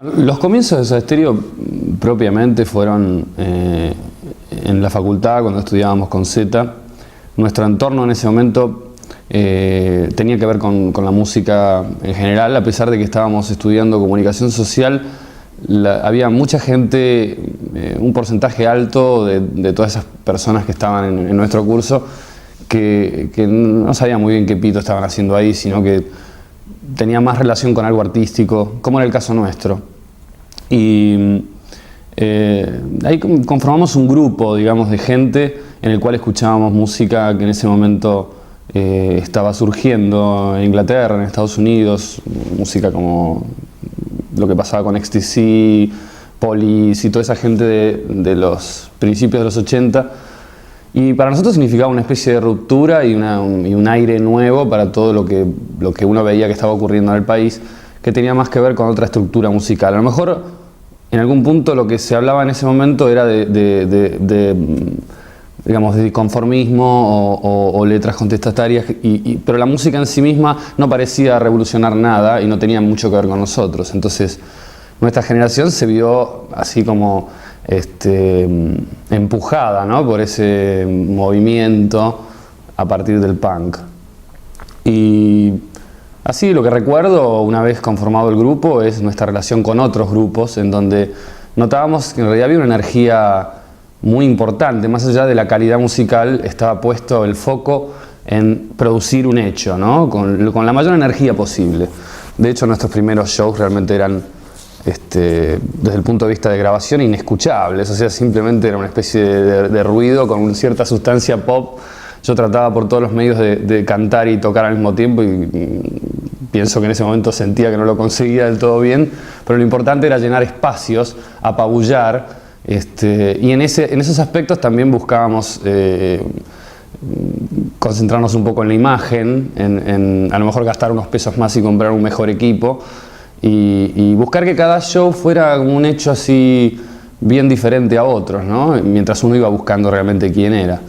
Los comienzos de Soda Stereo propiamente fueron en la facultad, cuando estudiábamos con Z. Nuestro entorno en ese momento tenía que ver con la música en general, a pesar de que estábamos estudiando comunicación social. Había mucha gente, un porcentaje alto de todas esas personas que estaban en nuestro curso, que no sabían muy bien qué pito estaban haciendo ahí, sino que tenía más relación con algo artístico, como era el caso nuestro. Y ahí conformamos un grupo, digamos, de gente en el cual escuchábamos música que en ese momento estaba surgiendo en Inglaterra, en Estados Unidos, música como lo que pasaba con XTC, Police y toda esa gente de los principios de los 80. Y para nosotros significaba una especie de ruptura y un aire nuevo para todo lo que uno veía que estaba ocurriendo en el país, que tenía más que ver con otra estructura musical. A lo mejor en algún punto lo que se hablaba en ese momento era digamos, de conformismo o letras contestatarias, pero la música en sí misma no parecía revolucionar nada y no tenía mucho que ver con nosotros. Entonces nuestra generación se vio así como empujada, ¿no?, por ese movimiento a partir del punk. Y así, lo que recuerdo una vez conformado el grupo es nuestra relación con otros grupos, en donde notábamos que en realidad había una energía muy importante. Más allá de la calidad musical, estaba puesto el foco en producir un hecho, ¿no?, con la mayor energía posible. De hecho, nuestros primeros shows realmente eran, desde el punto de vista de grabación, inescuchables. O sea, simplemente era una especie de ruido con una cierta sustancia pop. Yo trataba por todos los medios de cantar y tocar al mismo tiempo y pienso que en ese momento sentía que no lo conseguía del todo bien, pero lo importante era llenar espacios, apabullar, y en esos aspectos también buscábamos concentrarnos un poco en la imagen, en a lo mejor gastar unos pesos más y comprar un mejor equipo y buscar que cada show fuera un hecho así bien diferente a otros, ¿no?, mientras uno iba buscando realmente quién era.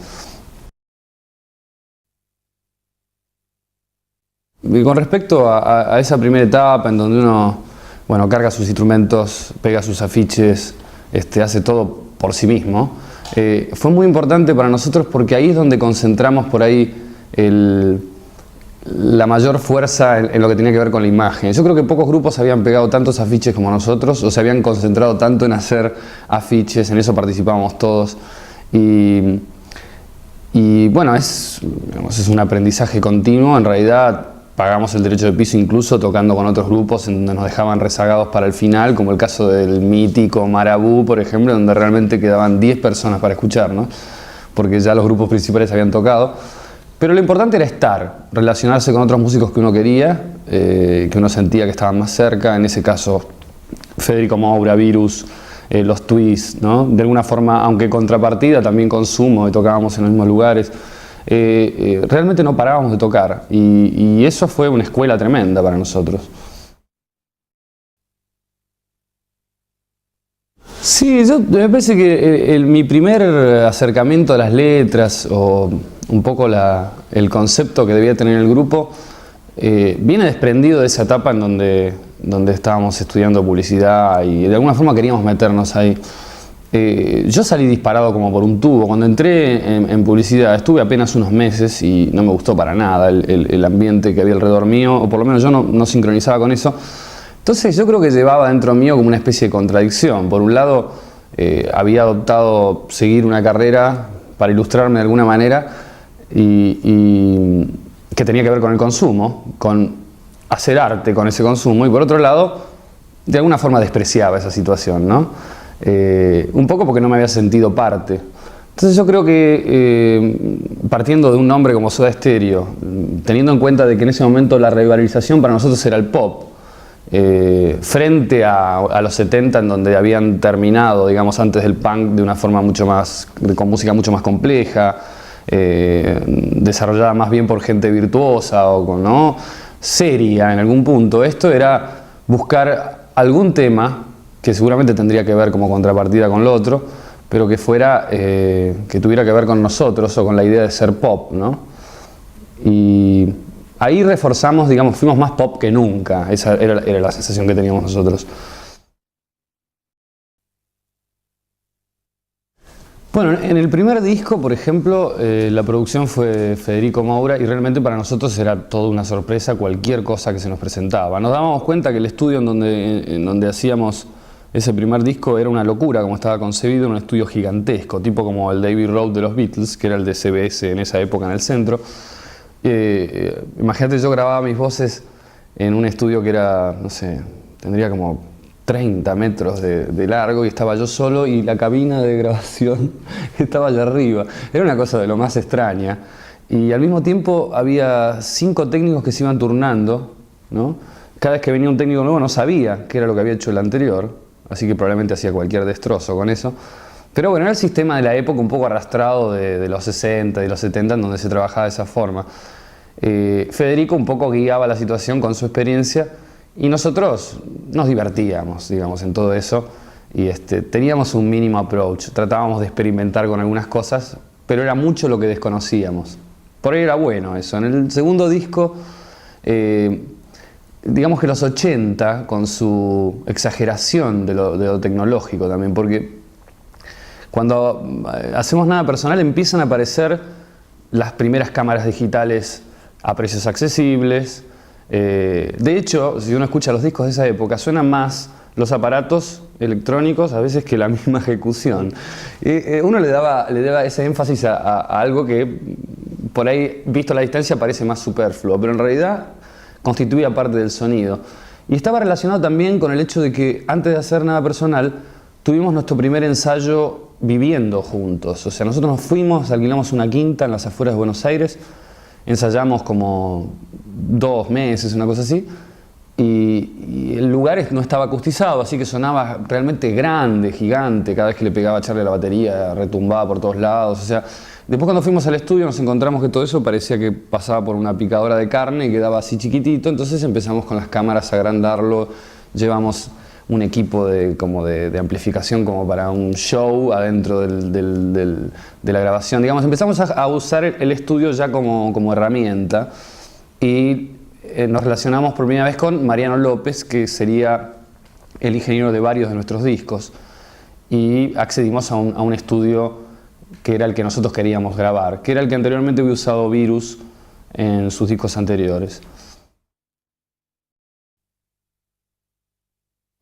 Y con respecto a esa primera etapa en donde uno, bueno, carga sus instrumentos, pega sus afiches, hace todo por sí mismo, fue muy importante para nosotros porque ahí es donde concentramos por ahí la mayor fuerza en lo que tenía que ver con la imagen. Yo creo que pocos grupos habían pegado tantos afiches como nosotros, o se habían concentrado tanto en hacer afiches, en eso participábamos todos. Y bueno, es un aprendizaje continuo. En realidad pagamos el derecho de piso incluso tocando con otros grupos en donde nos dejaban rezagados para el final, como el caso del mítico Marabú, por ejemplo, donde realmente quedaban 10 personas para escuchar, ¿no?, porque ya los grupos principales habían tocado. Pero lo importante era estar, relacionarse con otros músicos que uno quería, que uno sentía que estaban más cerca, en ese caso Federico Moura, Virus, los Twists, ¿no?, de alguna forma, aunque contrapartida, también con Sumo, y tocábamos en los mismos lugares. Realmente no parábamos de tocar y eso fue una escuela tremenda para nosotros. Sí, me parece que mi primer acercamiento a las letras o un poco el concepto que debía tener el grupo viene desprendido de esa etapa en donde estábamos estudiando publicidad y de alguna forma queríamos meternos ahí. Yo salí disparado como por un tubo. Cuando entré en publicidad estuve apenas unos meses y no me gustó para nada el ambiente que había alrededor mío, o por lo menos yo no sincronizaba con eso. Entonces yo creo que llevaba dentro mío como una especie de contradicción. Por un lado había adoptado seguir una carrera para ilustrarme de alguna manera y que tenía que ver con el consumo, con hacer arte con ese consumo, y por otro lado de alguna forma despreciaba esa situación, ¿no? Un poco porque no me había sentido parte. Entonces yo creo que partiendo de un nombre como Soda Stereo, teniendo en cuenta de que en ese momento la revitalización para nosotros era el pop, frente a los 70, en donde habían terminado, digamos, antes del punk de una forma mucho más, con música mucho más compleja, desarrollada más bien por gente virtuosa o ¿no?, seria en algún punto. Esto era buscar algún tema que seguramente tendría que ver como contrapartida con lo otro, pero que fuera, que tuviera que ver con nosotros o con la idea de ser pop, ¿no? Y ahí reforzamos, digamos, fuimos más pop que nunca. Esa era la sensación que teníamos nosotros. Bueno, en el primer disco, por ejemplo, la producción fue Federico Moura y realmente para nosotros era toda una sorpresa cualquier cosa que se nos presentaba. Nos dábamos cuenta que el estudio en donde hacíamos ese primer disco era una locura como estaba concebido, un estudio gigantesco, tipo como el Abbey Road de los Beatles, que era el de CBS en esa época en el centro. Imagínate, yo grababa mis voces en un estudio que era, no sé, tendría como 30 metros de largo y estaba yo solo y la cabina de grabación estaba allá arriba. Era una cosa de lo más extraña. Y al mismo tiempo había 5 técnicos que se iban turnando, ¿no? Cada vez que venía un técnico nuevo no sabía qué era lo que había hecho el anterior, así que probablemente hacía cualquier destrozo con eso. Pero bueno, era el sistema de la época un poco arrastrado de los 60 y los 70 en donde se trabajaba de esa forma. Federico un poco guiaba la situación con su experiencia y nosotros nos divertíamos, digamos, en todo eso y teníamos un mínimo approach, tratábamos de experimentar con algunas cosas, pero era mucho lo que desconocíamos. Por ahí era bueno eso. En el segundo disco, digamos que los 80, con su exageración de lo tecnológico también, porque cuando hacemos Nada Personal empiezan a aparecer las primeras cámaras digitales a precios accesibles. De hecho, si uno escucha los discos de esa época, suenan más los aparatos electrónicos a veces que la misma ejecución. Uno le daba ese énfasis a algo que por ahí, visto a la distancia, parece más superfluo, pero en realidad constituía parte del sonido. Y estaba relacionado también con el hecho de que antes de hacer Nada Personal, tuvimos nuestro primer ensayo viviendo juntos. O sea, nosotros nos fuimos, alquilamos una quinta en las afueras de Buenos Aires, ensayamos como 2 meses, una cosa así, y el lugar no estaba acustizado, así que sonaba realmente grande, gigante. Cada vez que le pegaba a Charlie a la batería, retumbaba por todos lados. O sea, después cuando fuimos al estudio nos encontramos que todo eso parecía que pasaba por una picadora de carne y quedaba así chiquitito, entonces empezamos con las cámaras a agrandarlo, llevamos un equipo de amplificación como para un show adentro de la grabación. Digamos, empezamos a usar el estudio ya como herramienta y nos relacionamos por primera vez con Mariano López, que sería el ingeniero de varios de nuestros discos, y accedimos a un estudio que era el que nosotros queríamos grabar, que era el que anteriormente había usado Virus en sus discos anteriores.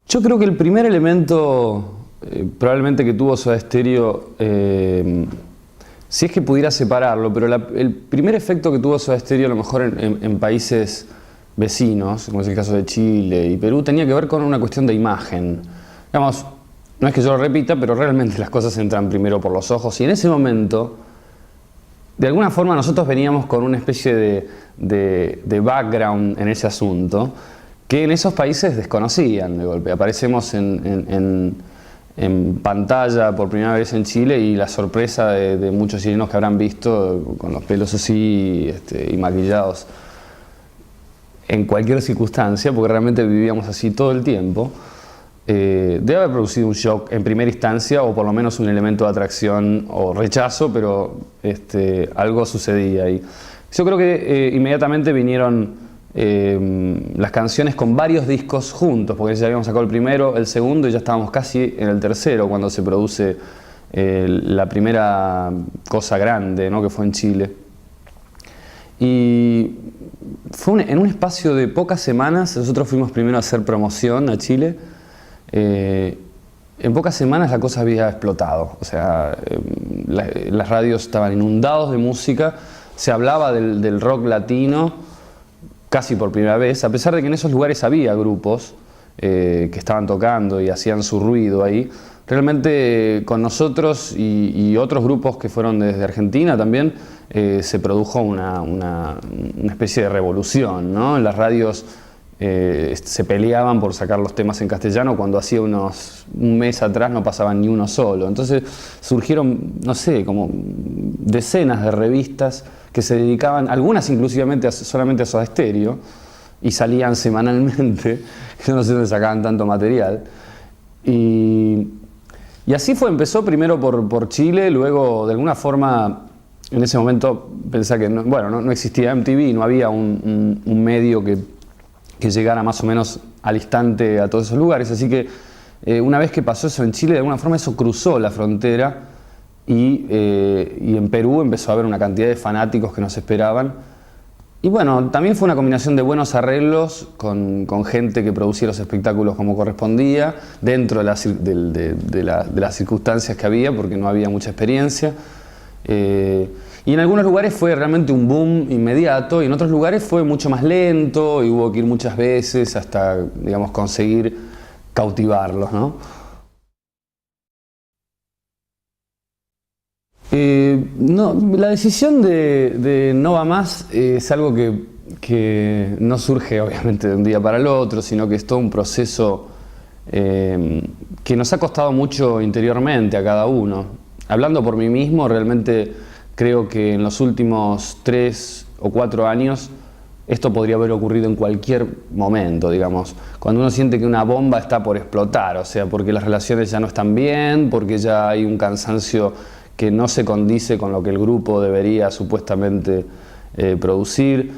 Yo creo que el primer elemento probablemente que tuvo Soda Stereo, si es que pudiera separarlo, pero el primer efecto que tuvo Soda Stereo a lo mejor en países vecinos, como es el caso de Chile y Perú, tenía que ver con una cuestión de imagen. Digamos, no es que yo lo repita, pero realmente las cosas entran primero por los ojos y en ese momento, de alguna forma nosotros veníamos con una especie de background en ese asunto, que en esos países desconocían de golpe. Aparecemos en pantalla por primera vez en Chile y la sorpresa de muchos chilenos que habrán visto con los pelos así y maquillados en cualquier circunstancia, porque realmente vivíamos así todo el tiempo, debe haber producido un shock en primera instancia o por lo menos un elemento de atracción o rechazo, pero algo sucedía ahí. Yo creo que inmediatamente vinieron las canciones con varios discos juntos, porque ya habíamos sacado el primero, el segundo y ya estábamos casi en el tercero cuando se produce la primera cosa grande, ¿no? Que fue en Chile. Y fue en un espacio de pocas semanas. Nosotros fuimos primero a hacer promoción a Chile. En pocas semanas la cosa había explotado, o sea, las radios estaban inundados de música, se hablaba del rock latino casi por primera vez, a pesar de que en esos lugares había grupos que estaban tocando y hacían su ruido ahí. Realmente con nosotros y otros grupos que fueron desde Argentina también se produjo una especie de revolución, ¿no? En las radios se peleaban por sacar los temas en castellano cuando hacía un mes atrás no pasaban ni uno solo. Entonces surgieron, no sé, como decenas de revistas que se dedicaban, algunas inclusivamente solamente a Soda Stereo, y salían semanalmente, yo no sé dónde sacaban tanto material. Y así fue, empezó primero por Chile, luego de alguna forma, en ese momento pensé que no existía MTV, no había un medio que llegara más o menos al instante a todos esos lugares, así que una vez que pasó eso en Chile, de alguna forma eso cruzó la frontera y en Perú empezó a haber una cantidad de fanáticos que nos esperaban. Y bueno, también fue una combinación de buenos arreglos con gente que producía los espectáculos como correspondía, dentro de las circunstancias que había, porque no había mucha experiencia. Y en algunos lugares fue realmente un boom inmediato, y en otros lugares fue mucho más lento y hubo que ir muchas veces hasta, digamos, conseguir cautivarlos, ¿no? No, la decisión de no va más es algo que no surge obviamente de un día para el otro, sino que es todo un proceso que nos ha costado mucho interiormente a cada uno. Hablando por mí mismo, realmente creo que en los últimos 3 o 4 años esto podría haber ocurrido en cualquier momento, digamos. Cuando uno siente que una bomba está por explotar, o sea, porque las relaciones ya no están bien, porque ya hay un cansancio que no se condice con lo que el grupo debería supuestamente producir.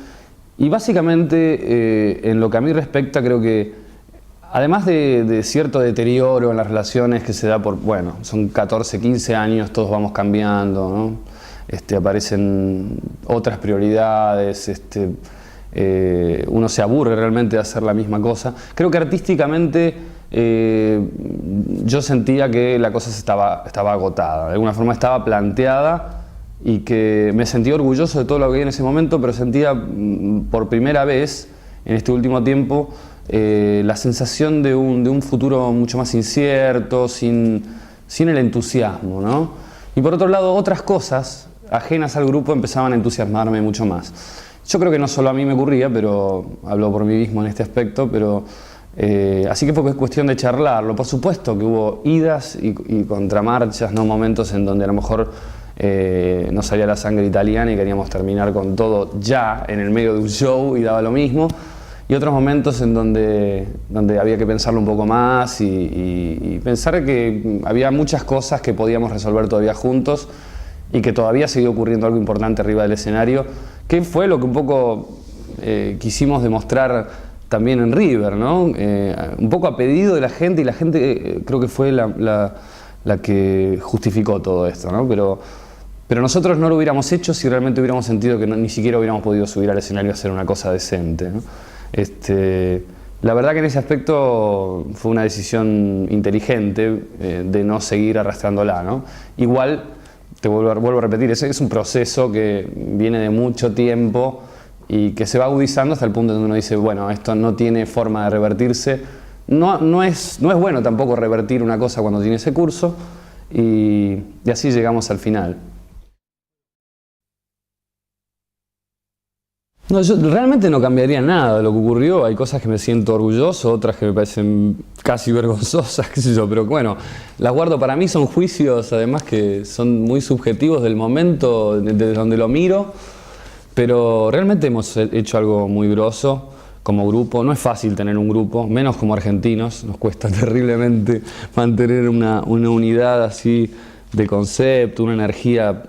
Y básicamente, en lo que a mí respecta, creo que además de cierto deterioro en las relaciones que se da por, bueno, son 14, 15 años, todos vamos cambiando, ¿no? Aparecen otras prioridades, uno se aburre realmente de hacer la misma cosa. Creo que artísticamente yo sentía que la cosa estaba agotada, de alguna forma estaba planteada, y que me sentía orgulloso de todo lo que vi en ese momento, pero sentía por primera vez en este último tiempo la sensación de un futuro mucho más incierto, sin el entusiasmo, ¿no? Y por otro lado, otras cosas ajenas al grupo empezaban a entusiasmarme mucho más. Yo creo que no solo a mí me ocurría, pero hablo por mí mismo en este aspecto, pero así que fue cuestión de charlarlo. Por supuesto que hubo idas y contramarchas, ¿no? Momentos en donde a lo mejor nos salía la sangre italiana y queríamos terminar con todo ya en el medio de un show y daba lo mismo. Y otros momentos en donde había que pensarlo un poco más y pensar que había muchas cosas que podíamos resolver todavía juntos, y que todavía seguía ocurriendo algo importante arriba del escenario, que fue lo que un poco quisimos demostrar también en River, ¿no? Un poco a pedido de la gente, y la gente creo que fue la que justificó todo esto, ¿no? Pero nosotros no lo hubiéramos hecho si realmente hubiéramos sentido que ni siquiera hubiéramos podido subir al escenario a hacer una cosa decente, ¿no? La verdad que en ese aspecto fue una decisión inteligente de no seguir arrastrándola, ¿no? Igual, te vuelvo a repetir, es un proceso que viene de mucho tiempo y que se va agudizando hasta el punto donde uno dice, bueno, esto no tiene forma de revertirse. No es bueno tampoco revertir una cosa cuando tiene ese curso, y así llegamos al final. No, yo realmente no cambiaría nada de lo que ocurrió. Hay cosas que me siento orgulloso, otras que me parecen casi vergonzosas, qué sé yo, pero bueno, las guardo para mí, son juicios además que son muy subjetivos del momento, desde donde lo miro, pero realmente hemos hecho algo muy grosso como grupo. No es fácil tener un grupo, menos como argentinos, nos cuesta terriblemente mantener una unidad así de concepto, una energía.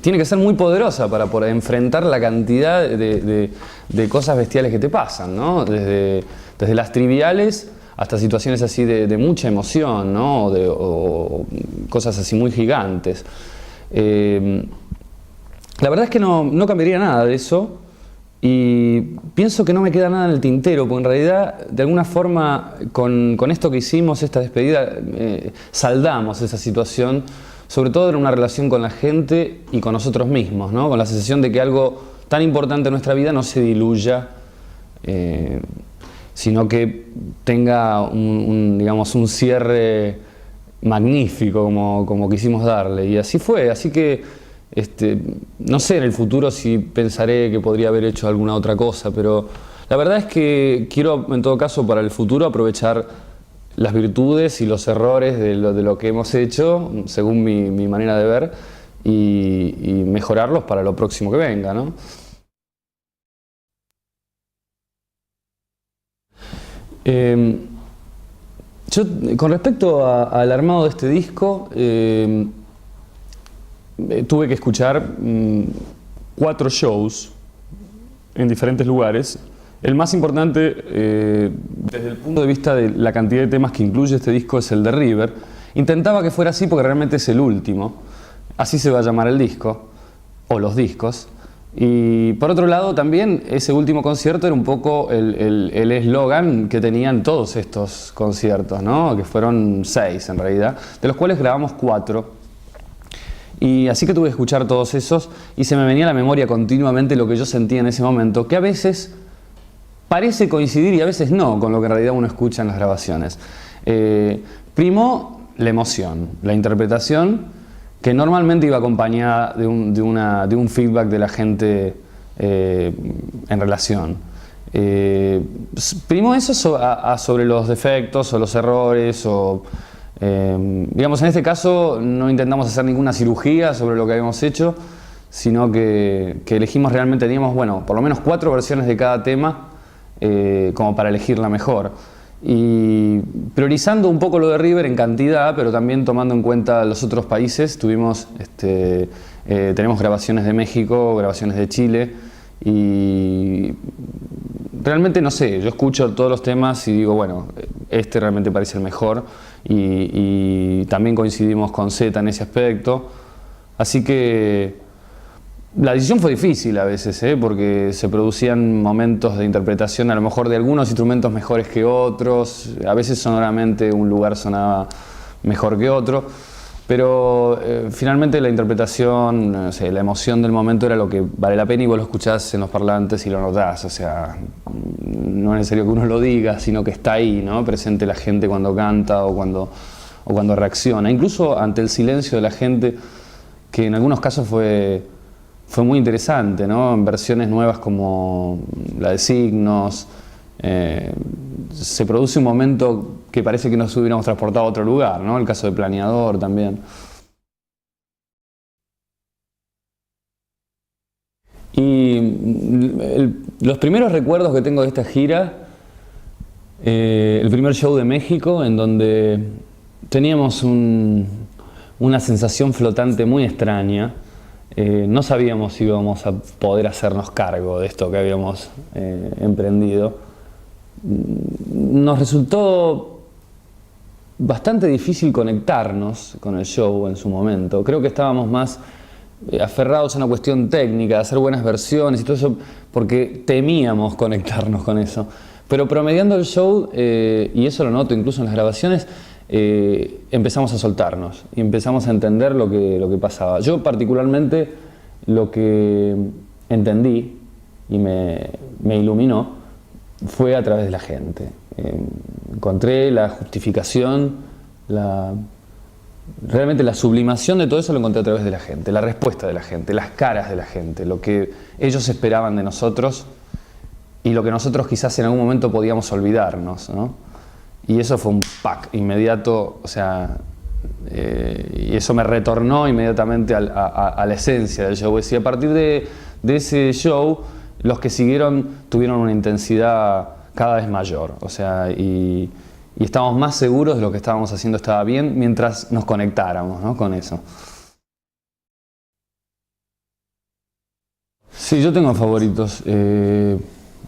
Tiene que ser muy poderosa para poder enfrentar la cantidad de cosas bestiales que te pasan, ¿no? Desde las triviales hasta situaciones así de mucha emoción, ¿no? O cosas así muy gigantes. La verdad es que no cambiaría nada de eso, y pienso que no me queda nada en el tintero, porque en realidad, de alguna forma, con esto que hicimos, esta despedida, saldamos esa situación. Sobre todo en una relación con la gente y con nosotros mismos, ¿no? Con la sensación de que algo tan importante en nuestra vida no se diluya, sino que tenga digamos, un cierre magnífico como quisimos darle. Y así fue, así que no sé en el futuro si pensaré que podría haber hecho alguna otra cosa, pero la verdad es que quiero, en todo caso, para el futuro aprovechar las virtudes y los errores de lo que hemos hecho, según mi manera de ver, y mejorarlos para lo próximo que venga, ¿no? Yo, con respecto al armado de este disco, tuve que escuchar 4 shows en diferentes lugares. El más importante, desde el punto de vista de la cantidad de temas que incluye este disco, es el de River. Intentaba que fuera así porque realmente es el último, así se va a llamar el disco, o los discos. Y por otro lado también ese último concierto era un poco el eslogan que tenían todos estos conciertos, ¿no? Que fueron 6 en realidad, de los cuales grabamos 4. Y así que tuve que escuchar todos esos y se me venía a la memoria continuamente lo que yo sentía en ese momento, que a veces parece coincidir y a veces no con lo que en realidad uno escucha en las grabaciones. Primó la emoción, la interpretación, que normalmente iba acompañada de un feedback de la gente en relación. Primó eso sobre los defectos o los errores, o digamos, en este caso no intentamos hacer ninguna cirugía sobre lo que habíamos hecho, sino que elegimos realmente, teníamos, bueno, por lo menos 4 versiones de cada tema como para elegir la mejor. Y priorizando un poco lo de River en cantidad, pero también tomando en cuenta los otros países, tenemos grabaciones de México, grabaciones de Chile, y realmente no sé, yo escucho todos los temas y digo, bueno, este realmente parece el mejor, y también coincidimos con Zeta en ese aspecto, así que la decisión fue difícil a veces, porque se producían momentos de interpretación a lo mejor de algunos instrumentos mejores que otros, a veces sonoramente un lugar sonaba mejor que otro, pero finalmente la interpretación, no sé, la emoción del momento era lo que vale la pena, y vos lo escuchás en los parlantes y lo notás, o sea, no es necesario que uno lo diga, sino que está ahí, ¿no? Presente la gente cuando canta o cuando reacciona, incluso ante el silencio de la gente, que en algunos casos fue muy interesante, ¿no? En versiones nuevas como la de Signos, se produce un momento que parece que nos hubiéramos transportado a otro lugar, ¿no? El caso de Planeador también. Y los primeros recuerdos que tengo de esta gira, el primer show de México, en donde teníamos una sensación flotante muy extraña. No sabíamos si íbamos a poder hacernos cargo de esto que habíamos emprendido. Nos resultó bastante difícil conectarnos con el show en su momento. Creo que estábamos más aferrados a una cuestión técnica, de hacer buenas versiones y todo eso, porque temíamos conectarnos con eso. Pero promediando el show, y eso lo noto incluso en las grabaciones, empezamos a soltarnos y empezamos a entender lo que pasaba. Yo particularmente lo que entendí y me iluminó fue a través de la gente. Encontré la justificación, realmente la sublimación de todo eso lo encontré a través de la gente, la respuesta de la gente, las caras de la gente, lo que ellos esperaban de nosotros y lo que nosotros quizás en algún momento podíamos olvidarnos, ¿no? Y eso fue un pack inmediato, o sea, y eso me retornó inmediatamente a la esencia del show. Y a partir de ese show, los que siguieron tuvieron una intensidad cada vez mayor, o sea, y estábamos más seguros de lo que estábamos haciendo estaba bien mientras nos conectáramos, ¿no? Con eso. Sí, yo tengo favoritos.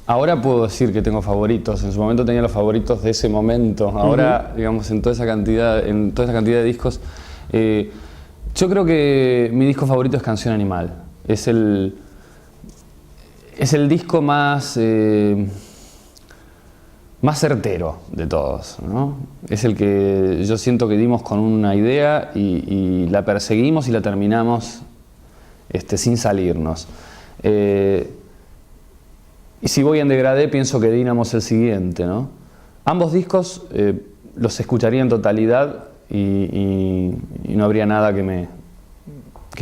Ahora puedo decir que tengo favoritos. En su momento tenía los favoritos de ese momento. Ahora, digamos, en toda esa cantidad de discos, yo creo que mi disco favorito es Canción Animal. Es el disco más certero de todos, ¿no? Es el que yo siento que dimos con una idea y la perseguimos y la terminamos sin salirnos. Y si voy en degradé, pienso que Dínamo es el siguiente, ¿no? Ambos discos los escucharía en totalidad y no habría nada que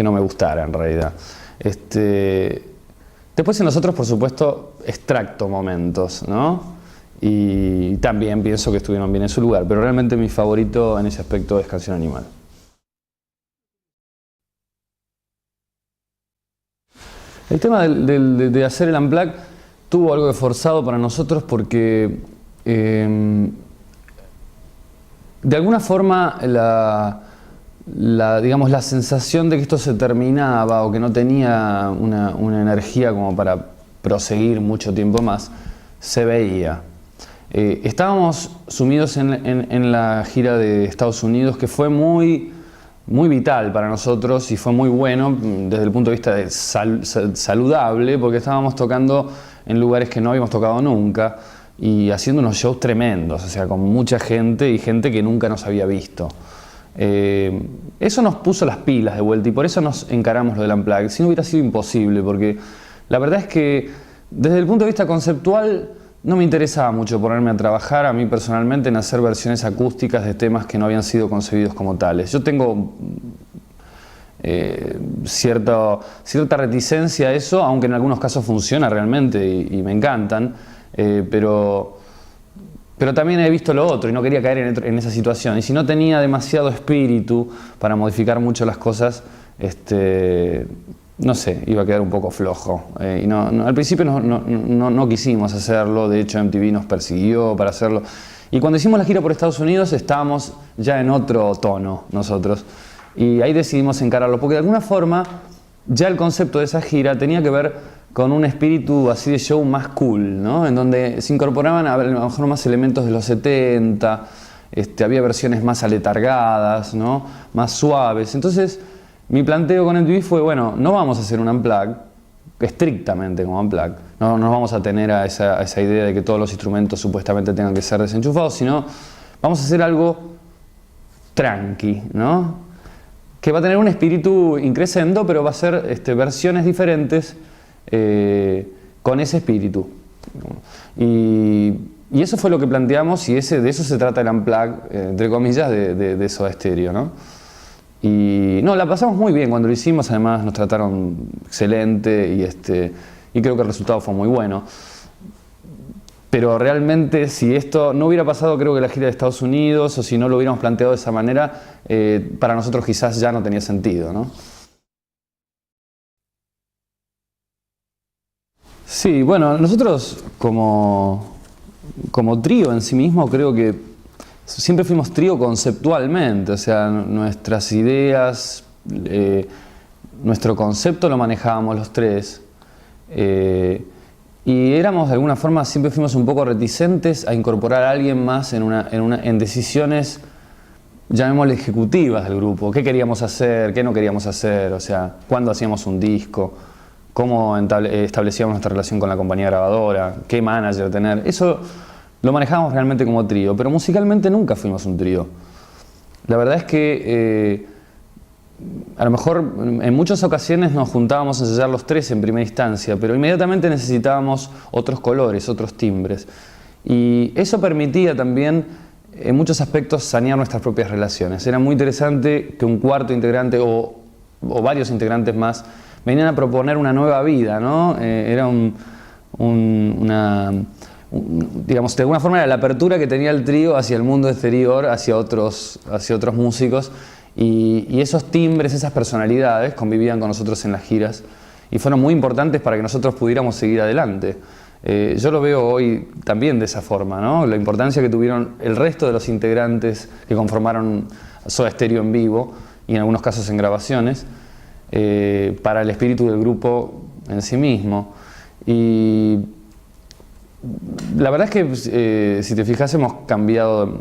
no me gustara en realidad. Después en los otros, por supuesto, extracto momentos, ¿no? Y también pienso que estuvieron bien en su lugar, pero realmente mi favorito en ese aspecto es Canción Animal. El tema de hacer el Unplugged tuvo algo de forzado para nosotros porque de alguna forma digamos, la sensación de que esto se terminaba o que no tenía una energía como para proseguir mucho tiempo más, se veía. Estábamos sumidos en la gira de Estados Unidos, que fue muy vital para nosotros y fue muy bueno desde el punto de vista de saludable, porque estábamos tocando en lugares que no habíamos tocado nunca y haciendo unos shows tremendos, o sea, con mucha gente y gente que nunca nos había visto. Eso nos puso las pilas de vuelta y por eso nos encaramos lo del Unplugged. Si no hubiera sido imposible, porque la verdad es que desde el punto de vista conceptual no me interesaba mucho ponerme a trabajar a mí personalmente en hacer versiones acústicas de temas que no habían sido concebidos como tales. Yo tengo cierta reticencia a eso, aunque en algunos casos funciona realmente y me encantan, pero también he visto lo otro y no quería caer en esa situación. Y si no tenía demasiado espíritu para modificar mucho las cosas, no sé, iba a quedar un poco flojo. Al principio no quisimos hacerlo, de hecho MTV nos persiguió para hacerlo. Y cuando hicimos la gira por Estados Unidos estábamos ya en otro tono nosotros. Y ahí decidimos encararlo, porque de alguna forma ya el concepto de esa gira tenía que ver con un espíritu así de show más cool, ¿no? En donde se incorporaban a lo mejor más elementos de los 70, había versiones más aletargadas, ¿no? Más suaves. Entonces mi planteo con MTV fue, bueno, no vamos a hacer un Unplugged estrictamente como Unplugged, no nos vamos a tener a esa idea de que todos los instrumentos supuestamente tengan que ser desenchufados, sino vamos a hacer algo tranqui, ¿no? Que va a tener un espíritu increscendo, pero va a ser versiones diferentes con ese espíritu. Y eso fue lo que planteamos y de eso se trata el Unplugged, entre comillas, de Soda Stereo, ¿no? Y no, la pasamos muy bien cuando lo hicimos, además nos trataron excelente y creo que el resultado fue muy bueno. Pero realmente si esto no hubiera pasado, creo que la gira de Estados Unidos, o si no lo hubiéramos planteado de esa manera, para nosotros quizás ya no tenía sentido, ¿no? Sí, bueno, nosotros como trío en sí mismo creo que siempre fuimos trío conceptualmente, o sea, nuestras ideas, nuestro concepto lo manejábamos los tres. Y éramos de alguna forma, siempre fuimos un poco reticentes a incorporar a alguien más en decisiones, llamémosle ejecutivas del grupo. ¿Qué queríamos hacer? ¿Qué no queríamos hacer? O sea, ¿cuándo hacíamos un disco? ¿Cómo establecíamos nuestra relación con la compañía grabadora? ¿Qué manager tener? Eso lo manejábamos realmente como trío, pero musicalmente nunca fuimos un trío. La verdad es que a lo mejor en muchas ocasiones nos juntábamos a ensayar los tres en primera instancia, pero inmediatamente necesitábamos otros colores, otros timbres. Y eso permitía también, en muchos aspectos, sanear nuestras propias relaciones. Era muy interesante que un cuarto integrante o varios integrantes más venían a proponer una nueva vida, ¿no? Era digamos, de alguna forma era la apertura que tenía el trío hacia el mundo exterior, hacia otros músicos. Y esos timbres, esas personalidades convivían con nosotros en las giras y fueron muy importantes para que nosotros pudiéramos seguir adelante. Yo lo veo hoy también de esa forma, ¿no? La importancia que tuvieron el resto de los integrantes que conformaron Soda Stereo en vivo y en algunos casos en grabaciones para el espíritu del grupo en sí mismo. Y la verdad es que si te fijas hemos cambiado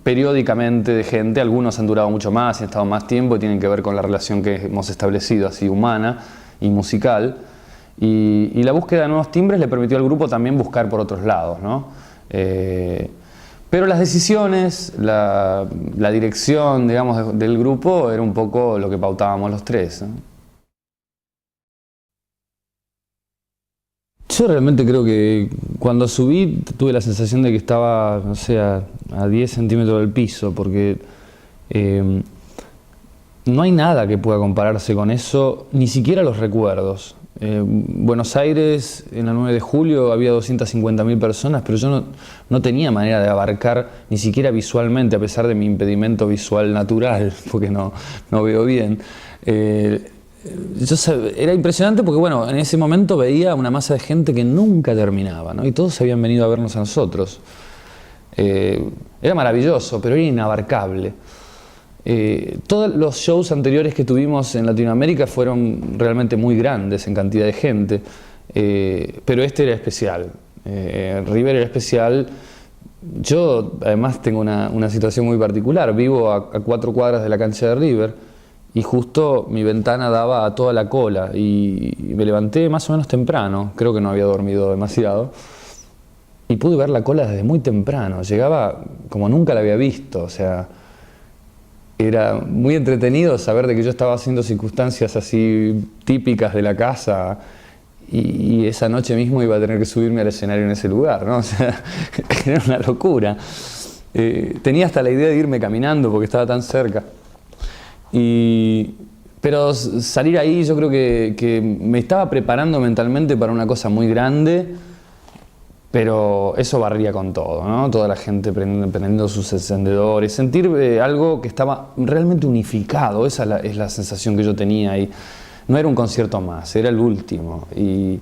periódicamente de gente, algunos han durado mucho más, han estado más tiempo y tienen que ver con la relación que hemos establecido así humana y musical y la búsqueda de nuevos timbres le permitió al grupo también buscar por otros lados, ¿no? Pero las decisiones, la dirección, digamos, del grupo era un poco lo que pautábamos los tres, ¿no? Yo realmente creo que cuando subí tuve la sensación de que estaba, no sé, a 10 centímetros del piso, porque no hay nada que pueda compararse con eso, ni siquiera los recuerdos. Buenos Aires, en la 9 de julio había 250.000 personas, pero yo no tenía manera de abarcar ni siquiera visualmente, a pesar de mi impedimento visual natural, porque no veo bien. Era impresionante porque, bueno, en ese momento veía una masa de gente que nunca terminaba, ¿no? Y todos habían venido a vernos a nosotros. Era maravilloso, pero era inabarcable. Todos los shows anteriores que tuvimos en Latinoamérica fueron realmente muy grandes en cantidad de gente, pero este era especial. River era especial Yo además tengo una situación muy particular, vivo a 4 cuadras de la cancha de River y justo mi ventana daba a toda la cola y me levanté más o menos temprano, creo que no había dormido demasiado y pude ver la cola desde muy temprano, llegaba como nunca la había visto, o sea, era muy entretenido saber de que yo estaba haciendo circunstancias así típicas de la casa y esa noche mismo iba a tener que subirme al escenario en ese lugar, ¿no? O sea, era una locura. Tenía hasta la idea de irme caminando porque estaba tan cerca. Pero salir ahí yo creo que me estaba preparando mentalmente para una cosa muy grande, pero eso barría con todo, ¿no? Toda la gente prendiendo sus encendedores, sentir algo que estaba realmente unificado, esa es la sensación que yo tenía ahí. No era un concierto más, era el último. Y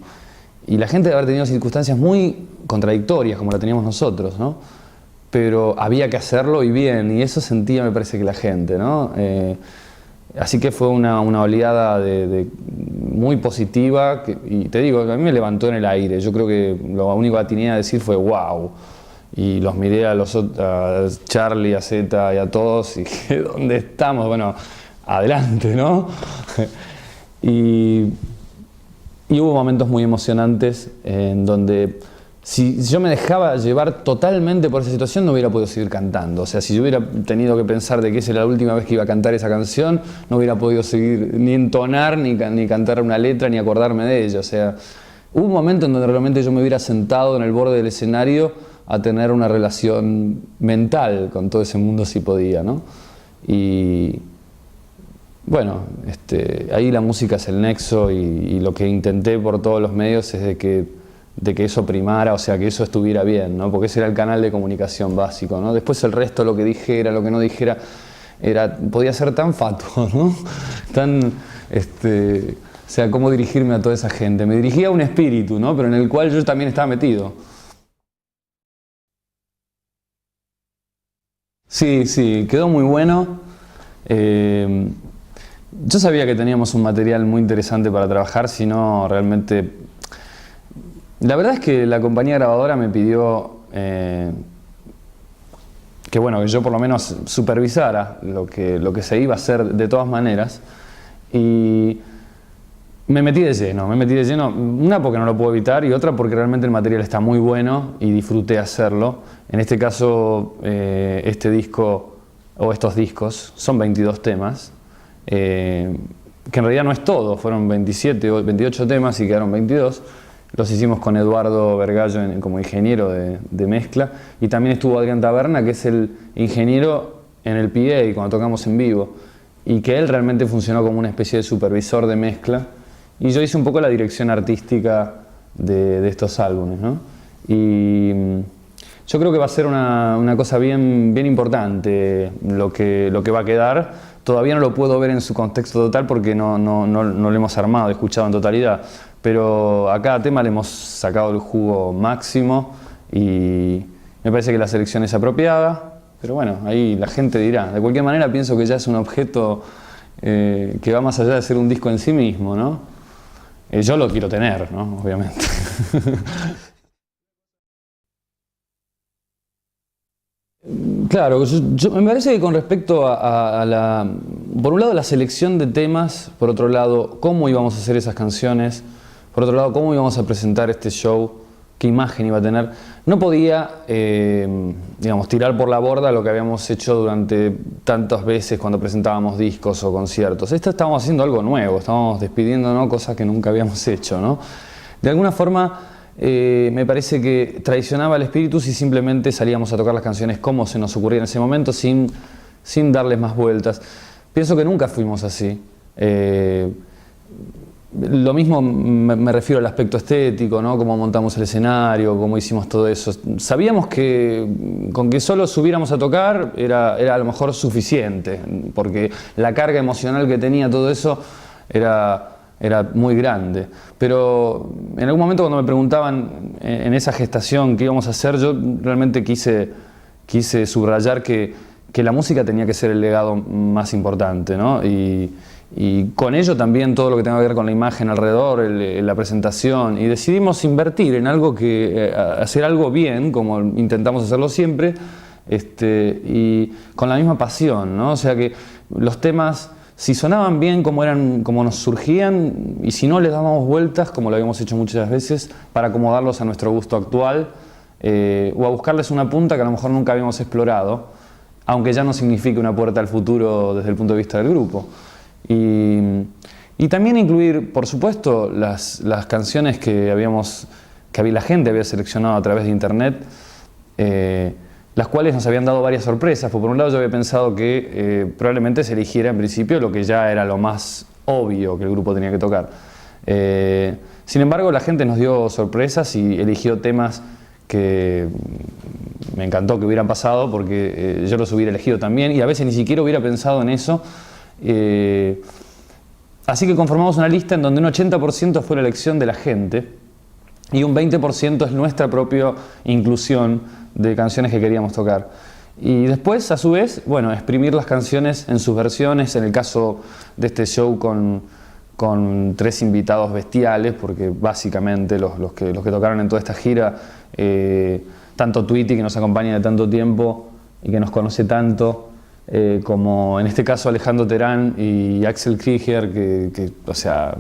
la gente debe haber tenido circunstancias muy contradictorias, como la teníamos nosotros, ¿no? Pero había que hacerlo y bien, y eso sentía, me parece, que la gente, ¿no? Así que fue una oleada muy positiva, y te digo, a mí me levantó en el aire. Yo creo que lo único que tenía que decir fue wow. Y los miré a Charlie, a Zeta y a todos, y dije, ¿dónde estamos? Bueno, adelante, ¿no? Y hubo momentos muy emocionantes en donde si yo me dejaba llevar totalmente por esa situación no hubiera podido seguir cantando. O sea, si yo hubiera tenido que pensar de que esa era la última vez que iba a cantar esa canción, no hubiera podido seguir ni entonar, ni cantar una letra, ni acordarme de ella. O sea, hubo un momento en donde realmente yo me hubiera sentado en el borde del escenario a tener una relación mental con todo ese mundo si podía, ¿no? Y bueno, ahí la música es el nexo y lo que intenté por todos los medios es de que eso primara, o sea, que eso estuviera bien, ¿no? Porque ese era el canal de comunicación básico, ¿no? Después el resto, lo que dijera, lo que no dijera, podía ser tan fatuo, ¿no? O sea, cómo dirigirme a toda esa gente. Me dirigía a un espíritu, ¿no? Pero en el cual yo también estaba metido. Sí, sí, quedó muy bueno. Yo sabía que teníamos un material muy interesante para trabajar, si no realmente... La verdad es que la compañía grabadora me pidió que yo por lo menos supervisara lo que se iba a hacer de todas maneras y me metí de lleno, una porque no lo puedo evitar y otra porque realmente el material está muy bueno y disfruté hacerlo. En este caso, este disco o estos discos son 22 temas. Que en realidad no es todo, fueron 27 o 28 temas y quedaron 22. Los hicimos con Eduardo Vergallo como ingeniero de mezcla y también estuvo Adrián Taberna, que es el ingeniero en el PA cuando tocamos en vivo y que él realmente funcionó como una especie de supervisor de mezcla y yo hice un poco la dirección artística de estos álbumes, ¿no? Y yo creo que va a ser una cosa bien importante lo que va a quedar. Todavía no lo puedo ver en su contexto total porque no lo hemos armado, escuchado en totalidad, pero a cada tema le hemos sacado el jugo máximo y me parece que la selección es apropiada, pero bueno, ahí la gente dirá. De cualquier manera pienso que ya es un objeto que va más allá de ser un disco en sí mismo, ¿no? Yo lo quiero tener, ¿no? Obviamente. Claro, me parece que con respecto por un lado la selección de temas, por otro lado cómo íbamos a hacer esas canciones, por otro lado cómo íbamos a presentar este show, qué imagen iba a tener, no podía, tirar por la borda lo que habíamos hecho durante tantas veces cuando presentábamos discos o conciertos. Estábamos haciendo algo nuevo, estábamos despidiéndonos cosas que nunca habíamos hecho, ¿no? De alguna forma me parece que traicionaba el espíritu si simplemente salíamos a tocar las canciones como se nos ocurría en ese momento sin darles más vueltas. Pienso que nunca fuimos así. Lo mismo me refiero al aspecto estético, ¿no? Cómo montamos el escenario, cómo hicimos todo eso. Sabíamos que con que solo subiéramos a tocar era a lo mejor suficiente, porque la carga emocional que tenía todo eso era muy grande. Pero en algún momento cuando me preguntaban en esa gestación qué íbamos a hacer, yo realmente quise subrayar que la música tenía que ser el legado más importante, ¿no? Y y con ello también todo lo que tenga que ver con la imagen alrededor, la presentación, y decidimos invertir en algo hacer algo bien, como intentamos hacerlo siempre, y con la misma pasión, ¿no? O sea que los temas, si sonaban bien como nos surgían, y si no, les dábamos vueltas, como lo habíamos hecho muchas veces, para acomodarlos a nuestro gusto actual, o a buscarles una punta que a lo mejor nunca habíamos explorado, aunque ya no signifique una puerta al futuro desde el punto de vista del grupo. Y también incluir, por supuesto, las canciones que la gente había seleccionado a través de internet, las cuales nos habían dado varias sorpresas. Por un lado, yo había pensado que probablemente se eligiera en principio lo que ya era lo más obvio que el grupo tenía que tocar. Sin embargo, la gente nos dio sorpresas y eligió temas que me encantó que hubieran pasado, porque yo los hubiera elegido también, y a veces ni siquiera hubiera pensado en eso. Así que conformamos una lista en donde un 80% fue la elección de la gente y un 20% es nuestra propia inclusión de canciones que queríamos tocar. Y después, a su vez, bueno, exprimir las canciones en sus versiones, en el caso de este show con 3 invitados bestiales, porque básicamente los que tocaron en toda esta gira, tanto Tweety, que nos acompaña de tanto tiempo y que nos conoce tanto, como en este caso Alejandro Terán y Axel Krieger, o sea,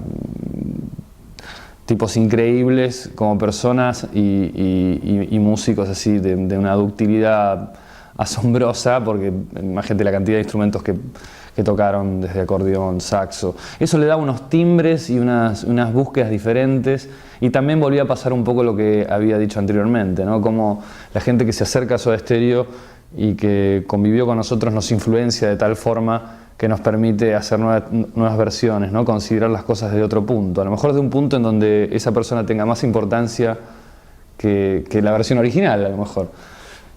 tipos increíbles como personas y músicos así de una ductilidad asombrosa, porque imagínate la cantidad de instrumentos que tocaron, desde acordeón, saxo. Eso le da unos timbres y unas búsquedas diferentes, y también volvía a pasar un poco lo que había dicho anteriormente, ¿no? Como la gente que se acerca a Soda Stereo y que convivió con nosotros nos influencia de tal forma que nos permite hacer nuevas versiones, ¿no? Considerar las cosas desde otro punto, a lo mejor de un punto en donde esa persona tenga más importancia que la versión original, a lo mejor.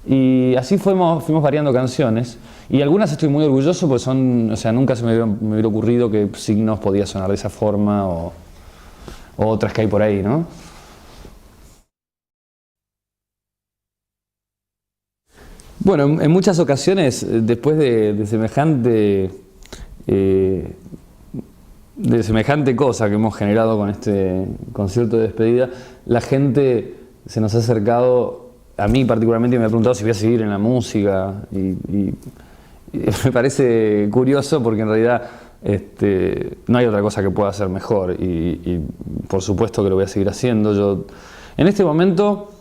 Y así fuimos variando canciones, y algunas estoy muy orgulloso porque o sea, nunca se me hubiera ocurrido que Signos podía sonar de esa forma, o otras que hay por ahí, ¿no? Bueno, en muchas ocasiones, después de semejante cosa que hemos generado con este concierto de despedida, la gente se nos ha acercado, a mí particularmente, y me ha preguntado si voy a seguir en la música, y me parece curioso porque en realidad no hay otra cosa que pueda hacer mejor, y por supuesto que lo voy a seguir haciendo. Yo, en este momento,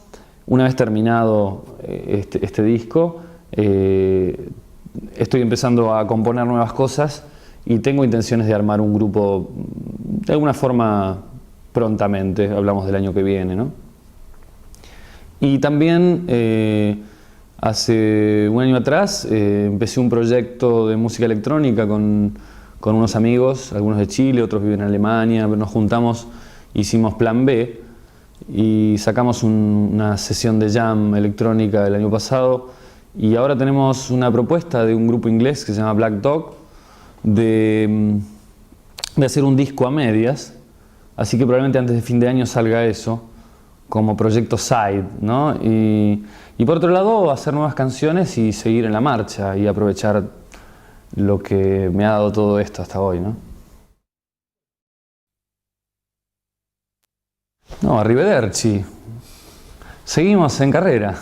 una vez terminado este disco, estoy empezando a componer nuevas cosas y tengo intenciones de armar un grupo de alguna forma prontamente, hablamos del año que viene, ¿no? Y también hace un año atrás empecé un proyecto de música electrónica con unos amigos, algunos de Chile, otros viven en Alemania. Nos juntamos, hicimos Plan B y sacamos una sesión de jam electrónica el año pasado, y ahora tenemos una propuesta de un grupo inglés que se llama Black Dog de hacer un disco a medias, así que probablemente antes de fin de año salga eso como proyecto side, ¿no? Y por otro lado, hacer nuevas canciones y seguir en la marcha y aprovechar lo que me ha dado todo esto hasta hoy, ¿no? No, arrivederci. Seguimos en carrera.